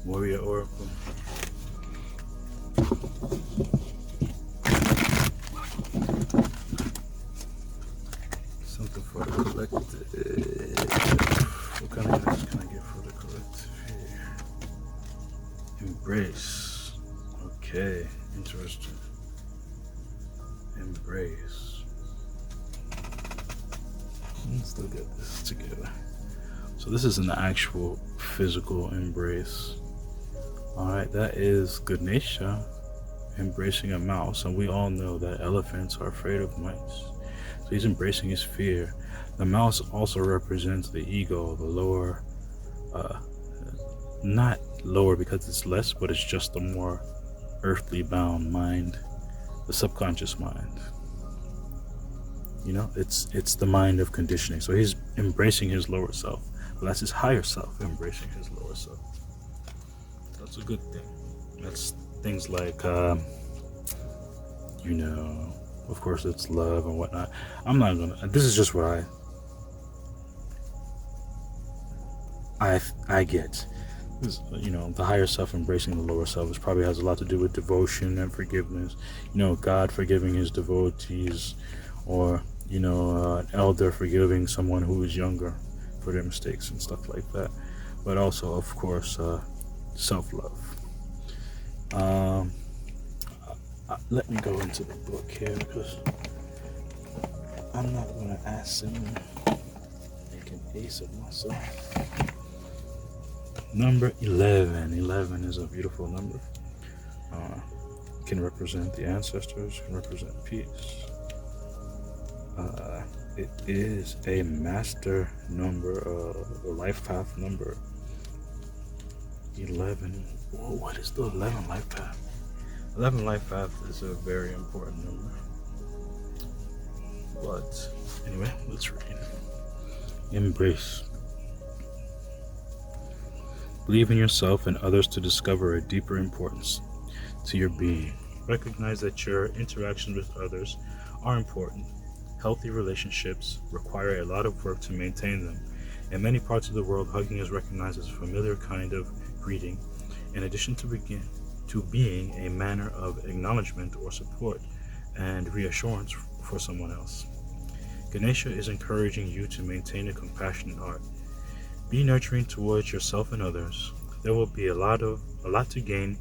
Warrior Oracle. Something for the collective. What kind of energy can I get for the collective here? Embrace. Okay, interesting. Embrace. Let's look at this together. So this is an actual physical embrace. Alright, that is Ganesha embracing a mouse, and we all know that elephants are afraid of mice. So he's embracing his fear. The mouse also represents the ego, the lower, not lower because it's less, but it's just a more earthly bound mind, the subconscious mind. You know, it's the mind of conditioning. So he's embracing his lower self. Well, that's his higher self embracing his lower self. That's a good thing. That's things like, you know, of course it's love and whatnot. I'm not gonna. This is just what I get. This, you know, the higher self embracing the lower self, which probably has a lot to do with devotion and forgiveness. You know, God forgiving his devotees, or you know, an elder forgiving someone who is younger for their mistakes and stuff like that. But also, of course, self-love. Let me go into the book here because I'm not going to ask him and make an ace of myself. Number 11. 11 is a beautiful number. Can represent the ancestors, can represent peace. It is a master number, a life path number. 11. Whoa, what is the 11 life path? 11 life path is a very important number. But anyway, let's read. Embrace. Believe in yourself and others to discover a deeper importance to your being. Recognize that your interactions with others are important. Healthy relationships require a lot of work to maintain them. In many parts of the world, hugging is recognized as a familiar kind of greeting, in addition to being a manner of acknowledgement or support and reassurance for someone else. Ganesha is encouraging you to maintain a compassionate heart. Be nurturing towards yourself and others. There will be a lot to gain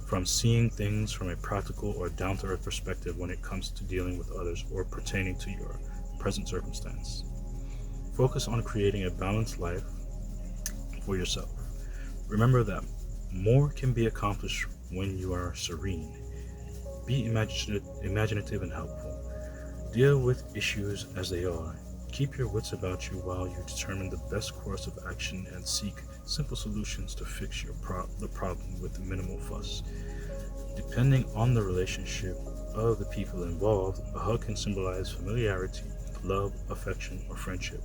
from seeing things from a practical or down-to-earth perspective when it comes to dealing with others or pertaining to your present circumstance. Focus on creating a balanced life for yourself. Remember that more can be accomplished when you are serene. Be imaginative and helpful. Deal with issues as they are. Keep your wits about you while you determine the best course of action and seek simple solutions to fix the problem with minimal fuss. Depending on the relationship of the people involved, a hug can symbolize familiarity, love, affection, or friendship.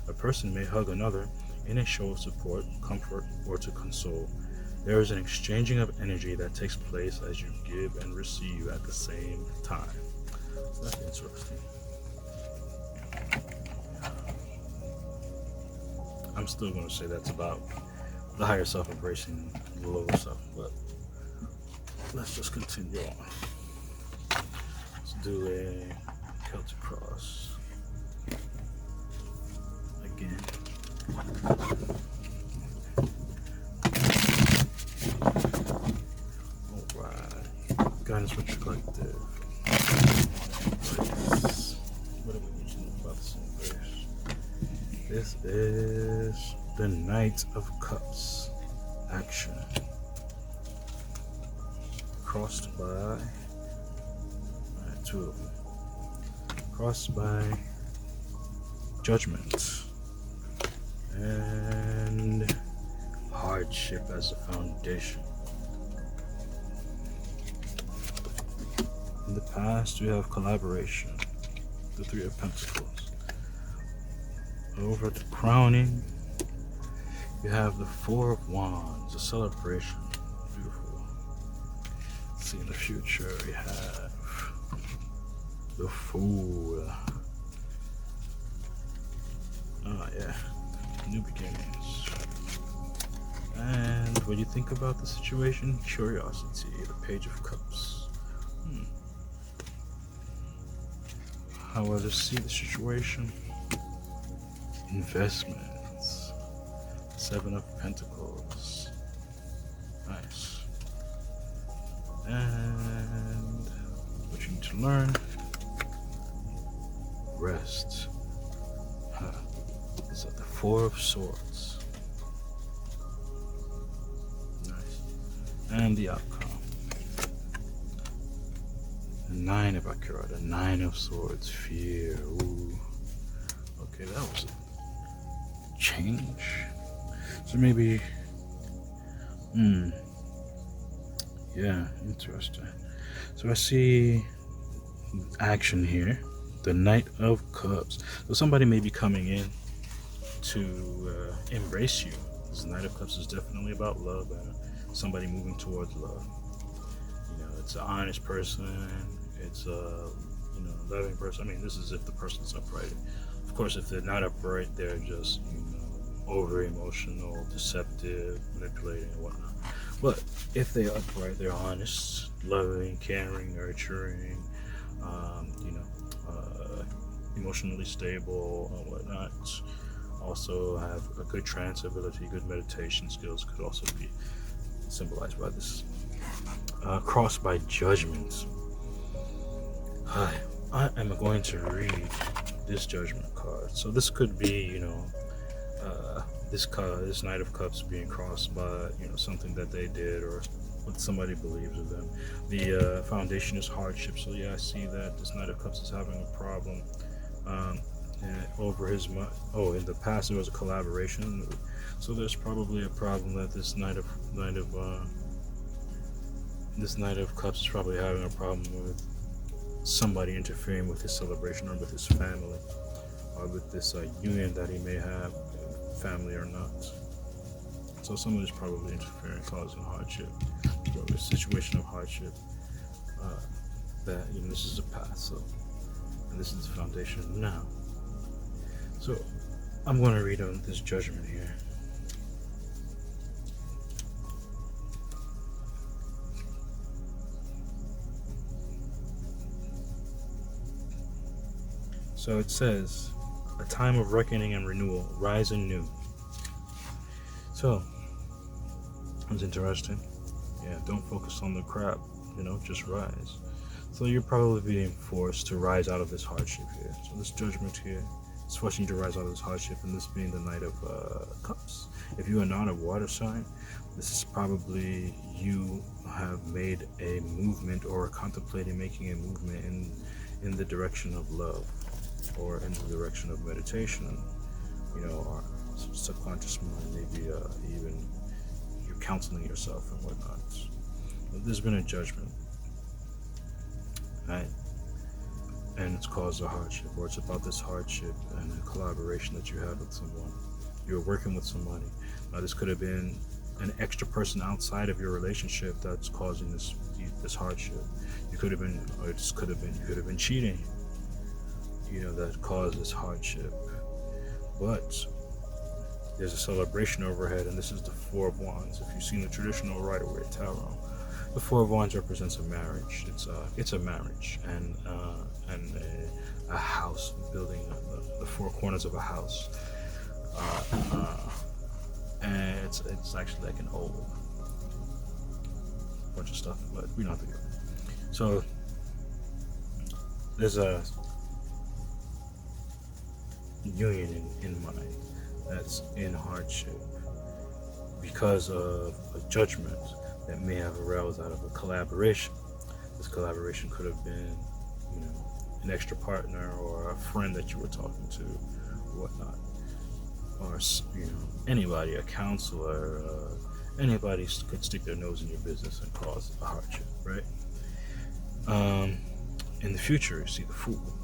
A person may hug another in a show of support, comfort, or to console. There is an exchanging of energy that takes place as you give and receive at the same time. That's interesting. I'm still going to say that's about the higher self embracing the lower self, but let's just continue on. Let's do a Celtic cross again. Alright, guidance for collective. What are we using about this embrace? This is the Knight of Cups action. Crossed by two of them. Crossed by judgment and hardship as a foundation. In the past, we have collaboration, the Three of Pentacles. Over the crowning, you have the Four of Wands, a celebration. Beautiful. See, in the future, we have the Fool. Oh, yeah. New beginnings. And what you think about the situation? Curiosity, the Page of Cups. How others see the situation? Investments. Seven of Pentacles. Nice. And what you need to learn? Rest. It's at the Four of Swords. Nice. And the outcome. The Nine of Akira, the Nine of Swords, fear. Ooh. Okay, that was a change. So maybe, yeah, interesting. So I see action here. The Knight of Cups. So somebody may be coming in to embrace you. This Knight of Cups is definitely about love and somebody moving towards love. You know, it's an honest person. It's a loving person. I mean, this is if the person's upright. Of course, if they're not upright, they're just over emotional, deceptive, manipulating, and whatnot. But if they're upright, they're honest, loving, caring, nurturing, emotionally stable and whatnot. Also have a good trance ability, good meditation skills could also be symbolized by this. Crossed by Judgment. Hi, I am going to read this Judgment card. So this could be, this Knight of Cups being crossed by, something that they did or what somebody believes of them. The foundation is hardship. So yeah, I see that this Knight of Cups is having a problem over his mind. Oh, in the past there was a collaboration. So there's probably a problem that this Knight of Cups is probably having a problem with somebody interfering with his celebration or with his family or with this union that he may have, family or not. So somebody's probably interfering, causing hardship, a situation of hardship. That this is the past, so and this is the foundation now. So I'm going to read on this Judgment here. So it says, a time of reckoning and renewal, rise anew. So, it's interesting. Yeah, don't focus on the crap, just rise. So you're probably being forced to rise out of this hardship here. So this Judgment here is forcing you to rise out of this hardship, and this being the Knight of Cups. If you are not a water sign, this is probably you have made a movement or contemplating making a movement in the direction of love or in the direction of meditation, or subconscious mind, maybe even you're counseling yourself and whatnot. But there's been a judgment, right? And it's caused a hardship, or it's about this hardship and the collaboration that you have with someone. You're working with somebody. Now, this could have been an extra person outside of your relationship that's causing this hardship. You could have been, or this could have been, you could have been cheating, that caused this hardship. But there's a celebration overhead, and this is the Four of Wands. If you've seen the traditional Rider-Waite Tarot, the Four of Wands represents a marriage. It's a marriage and a house, building the four corners of a house, and it's actually like an old bunch of stuff, but we don't have to go. So there's a union in mind that's in hardship because of a judgment that may have aroused out of a collaboration. This collaboration could have been, an extra partner or a friend that you were talking to, or whatnot, or anybody, a counselor, anybody could stick their nose in your business and cause a hardship, right? In the future, you see the Fool.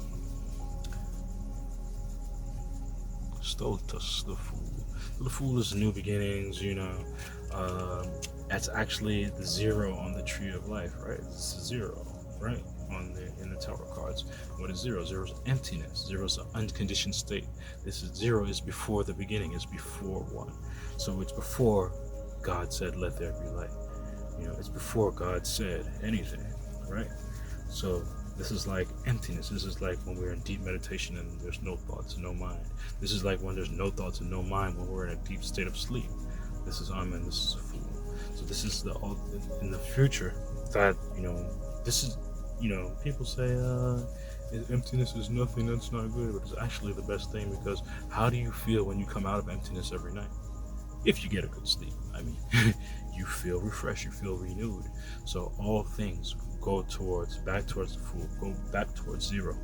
Stultus, the Fool. The Fool is new beginnings, that's actually the zero on the tree of life, right? This is zero, right? In the tarot cards. What is zero? Zero is emptiness. Zero is an unconditioned state. Zero is before the beginning, is before one. So it's before God said, "Let there be light." It's before God said anything, right? So this is like emptiness. This is like when we're in deep meditation and there's no thoughts and no mind. This is like when there's no thoughts and no mind when we're in a deep state of sleep. This is Amen. This is a fool. So this is in the future that this is people say emptiness is nothing. That's not good, but it's actually the best thing, because how do you feel when you come out of emptiness every night? If you get a good sleep, I mean, you feel refreshed, you feel renewed. So all things go back towards the fool, go back towards zero.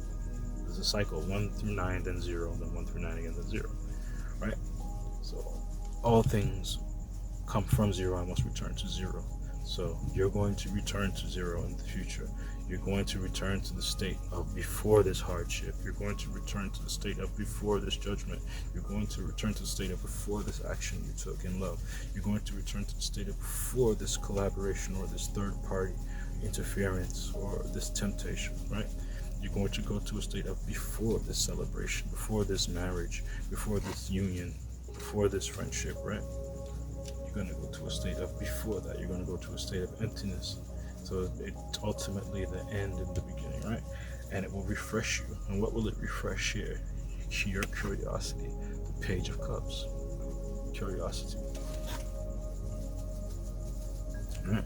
There's a cycle, 1 through 9, then 0, then 1 through 9 again, then 0, right? So all things come from 0 and must return to 0. So you're going to return to 0 in the future. You're going to return to the state of before this hardship. You're going to return to the state of before this judgment. You're going to return to the state of before this action you took in love. You're going to return to the state of before this collaboration or this third party interference or this temptation, right? You're going to go to a state of before this celebration, before this marriage, before this union, before this friendship, right? You're going to go to a state of before that. You're going to go to a state of emptiness. So it's ultimately the end and the beginning, right? And it will refresh you. And what will it refresh here? Your curiosity. The Page of Cups. Curiosity. All right.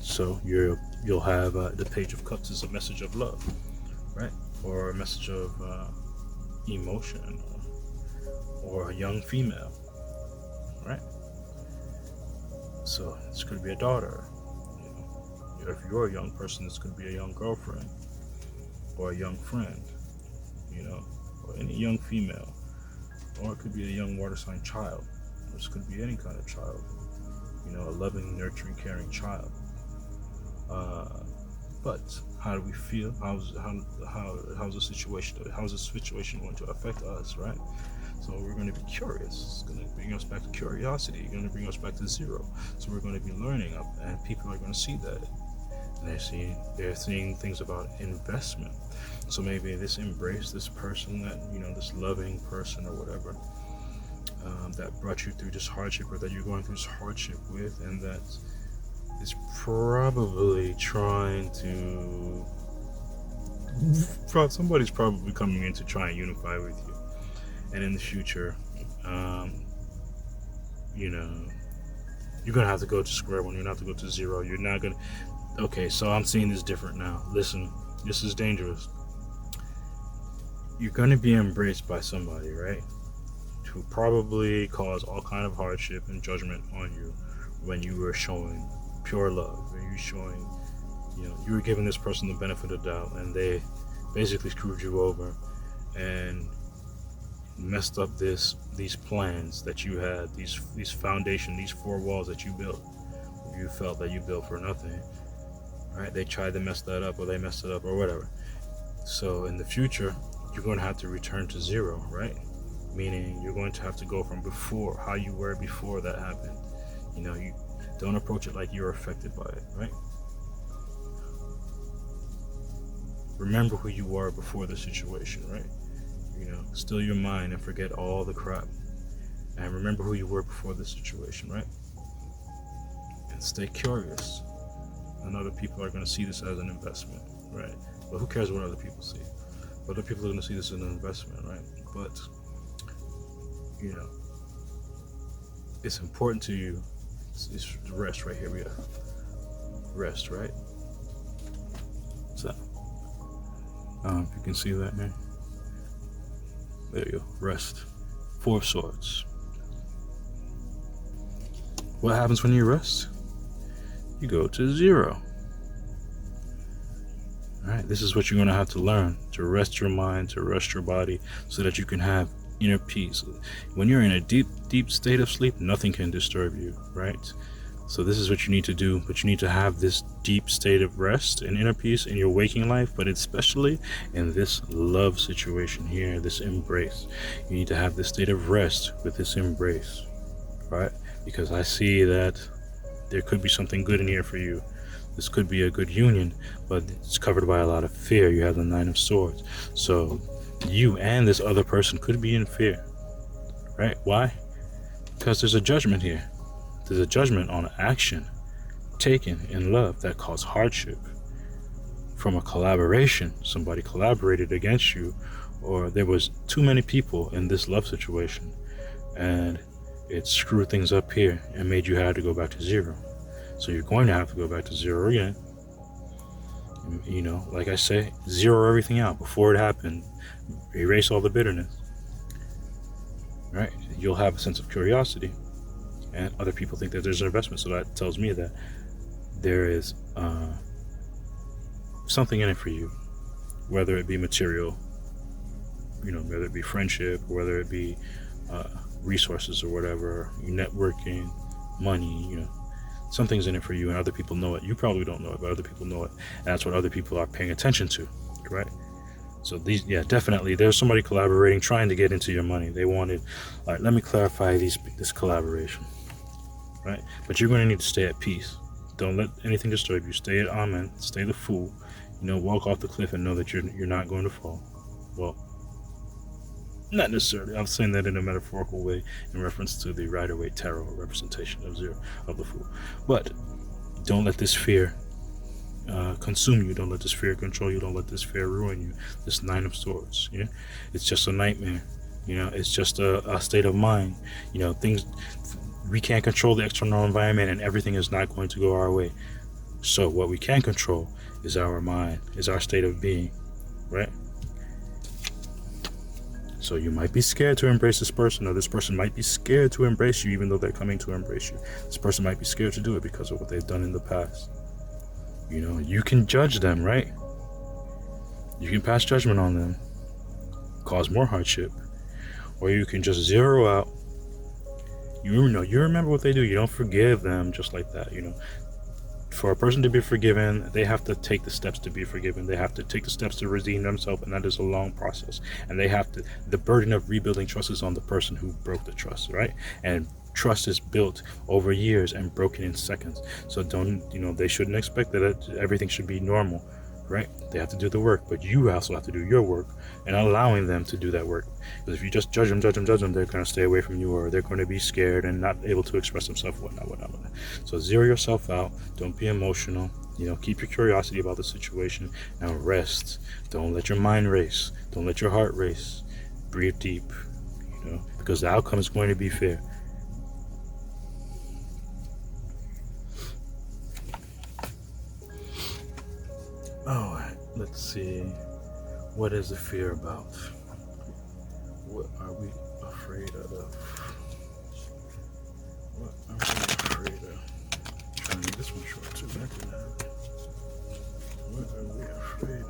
So you'll have the Page of Cups is a message of love, right? Or a message of emotion, or a young female, right? So this could be a daughter. If you're a young person, this could be a young girlfriend or a young friend, or any young female, or it could be a young water sign child. This could be any kind of child, a loving, nurturing, caring child. But how do we feel? How's the situation? How's the situation going to affect us, right? So we're going to be curious. It's going to bring us back to curiosity. It's going to bring us back to 0. So we're going to be learning, and people are going to see that. And they're seeing things about investment. So maybe this embrace, this person that this loving person or whatever, that brought you through this hardship, or that you're going through this hardship with, and that is probably trying to. Somebody's probably coming in to try and unify with you. And in the future, you're going to have to go to square one. You're going to have to go to 0. You're not going to... Okay, so I'm seeing this different now. Listen, this is dangerous. You're going to be embraced by somebody, right? Who probably caused all kind of hardship and judgment on you when you were showing pure love. When you were showing, you were giving this person the benefit of the doubt, and they basically screwed you over and messed up these plans that you had, these foundation, these 4 walls that you built. You felt that you built for nothing, right? They tried to mess that up, or they messed it up, or whatever. So in the future, you're going to have to return to 0, right? Meaning you're going to have to go from before, how you were before that happened. You don't approach it like you're affected by it, right? Remember who you were before the situation, right? Still your mind and forget all the crap. And remember who you were before the situation, right? And stay curious. And other people are going to see this as an investment, right? But who cares what other people see? Other people are going to see this as an investment, right? But, it's important to you. It's rest right here. We have rest, right? So, if you can see that, man. There you go. Rest. 4 of Swords. What happens when you rest? You go to 0. Alright, this is what you're going to have to learn. To rest your mind, to rest your body, so that you can have inner peace. When you're in a deep state of sleep, nothing can disturb you, right? So this is what you need to do, but you need to have this deep state of rest and inner peace in your waking life, but especially in this love situation here, this embrace. You need to have this state of rest with this embrace, right? Because I see that there could be something good in here for you. This could be a good union, but it's covered by a lot of fear. You have the 9 of Swords. So you and this other person could be in fear. right? Why? Because there's a judgment here. There's a judgment on action taken in love that caused hardship from a collaboration. Somebody collaborated against you, or there was too many people in this love situation, and it screwed things up here and made you have to go back to zero. So you're going to have to go back to zero again. You know, like I say, zero everything out before it happened. Erase all the bitterness. Right? You'll have a sense of curiosity, and other people think that there's an investment. So that tells me that there is something in it for you, whether it be material, you know, whether it be friendship, or whether it be resources or whatever, networking, money, you know, something's in it for you, and other people know it. You probably don't know it, but other people know it, and that's what other people are paying attention to, right? So these, yeah, definitely, there's somebody collaborating, trying to get into your money. They wanted, all right, let me clarify this collaboration, right? But you're going to need to stay at peace. Don't let anything disturb you. Stay at amen. Stay the fool. You know, walk off the cliff and know that you're not going to fall. Well, not necessarily. I'm saying that in a metaphorical way in reference to the Rider-Waite Tarot representation of the fool. But don't let this fear consume you. Don't let this fear control you. Don't let this fear ruin you. This Nine of Swords, yeah, it's just a nightmare. You know, it's just a state of mind. You know, things, we can't control the external environment, and everything is not going to go our way. So what we can control is our mind, is our state of being, right? So you might be scared to embrace this person, or this person might be scared to embrace you, even though they're coming to embrace you. This person might be scared to do it because of what they've done in the past. You know, you can judge them, right? You can pass judgment on them, cause more hardship, or you can just zero out. You know, you remember what they do. You don't forgive them just like that. You know, for a person to be forgiven, they have to take the steps to be forgiven. They have to take the steps to redeem themselves, and that is a long process. And they have to, the burden of rebuilding trust is on the person who broke the trust, right? And trust is built over years and broken in seconds. So don't, you know, they shouldn't expect that everything should be normal, right? They have to do the work, but you also have to do your work and allowing them to do that work. Because if you just judge them, they're going to stay away from you, or they're going to be scared and not able to express themselves, whatnot. So zero yourself out. Don't be emotional. You know, keep your curiosity about the situation and rest. Don't let your mind race. Don't let your heart race. Breathe deep, you know, because the outcome is going to be fair. All right, let's see. What is the fear about? What are we afraid of? What are we afraid of? I'm trying to make this one short too. What are we afraid of?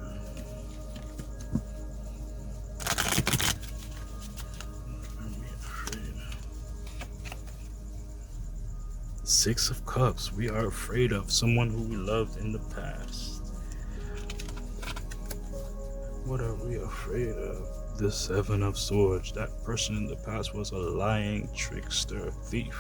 What are we afraid of? Six of Cups. We are afraid of someone who we loved in the past. What are we afraid of? The Seven of Swords. That person in the past was a lying trickster, thief.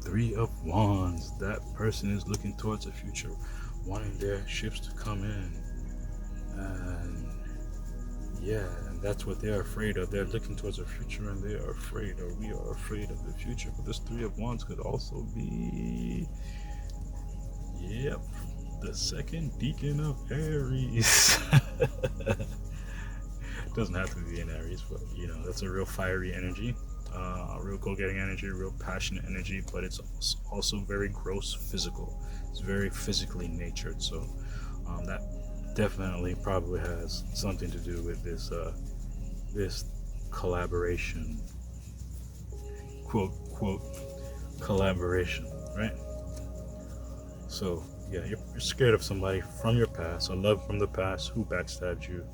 Three of Wands. That person is looking towards the future, wanting their ships to come in. And yeah, and that's what they're afraid of. They're looking towards the future, and they are afraid, or we are afraid of the future. But this Three of Wands could also be, yep, the second deacon of Aries. Doesn't have to be in Aries, but you know, that's a real fiery energy, real go-getting energy, real passionate energy, but it's also very gross physical. It's very physically natured. So that definitely probably has something to do with this collaboration, quote collaboration, right? So yeah, you're scared of somebody from your past, a love from the past who backstabbed you,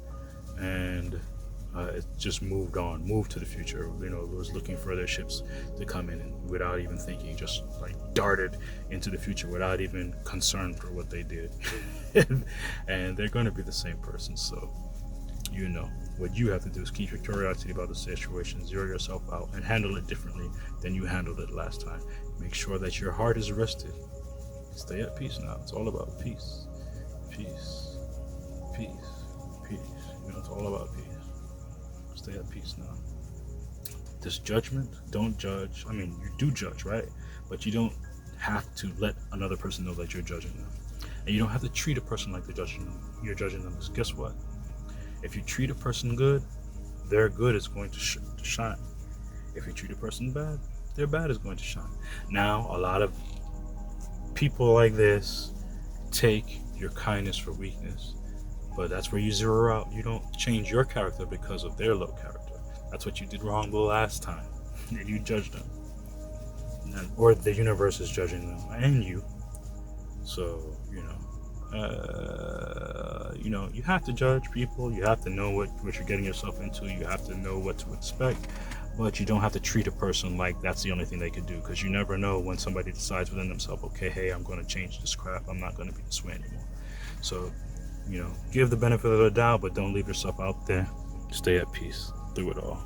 and it just moved to the future. You know, it was looking for their ships to come in, and without even thinking, just like darted into the future without even concern for what they did. And they're going to be the same person. So, you know, what you have to do is keep your curiosity about the situation, zero yourself out, and handle it differently than you handled it last time. Make sure that your heart is rested. Stay at peace now. It's all about peace. Peace. Peace. Peace. It's all about peace. Stay at peace now. This judgment, don't judge. I mean, you do judge, right? But you don't have to let another person know that you're judging them. And you don't have to treat a person like you're judging them. Because guess what? If you treat a person good, their good is going to shine. If you treat a person bad, their bad is going to shine. Now, a lot of people like this take your kindness for weakness, but that's where you zero out. You don't change your character because of their low character. That's what you did wrong the last time. And you judged them. Or the universe is judging them and you. So, you have to judge people. You have to know what you're getting yourself into. You have to know what to expect. But you don't have to treat a person like that's the only thing they could do, because you never know when somebody decides within themselves, okay, hey, I'm going to change this crap. I'm not going to be this way anymore. So, give the benefit of the doubt, but don't leave yourself out there. Stay at peace through it all.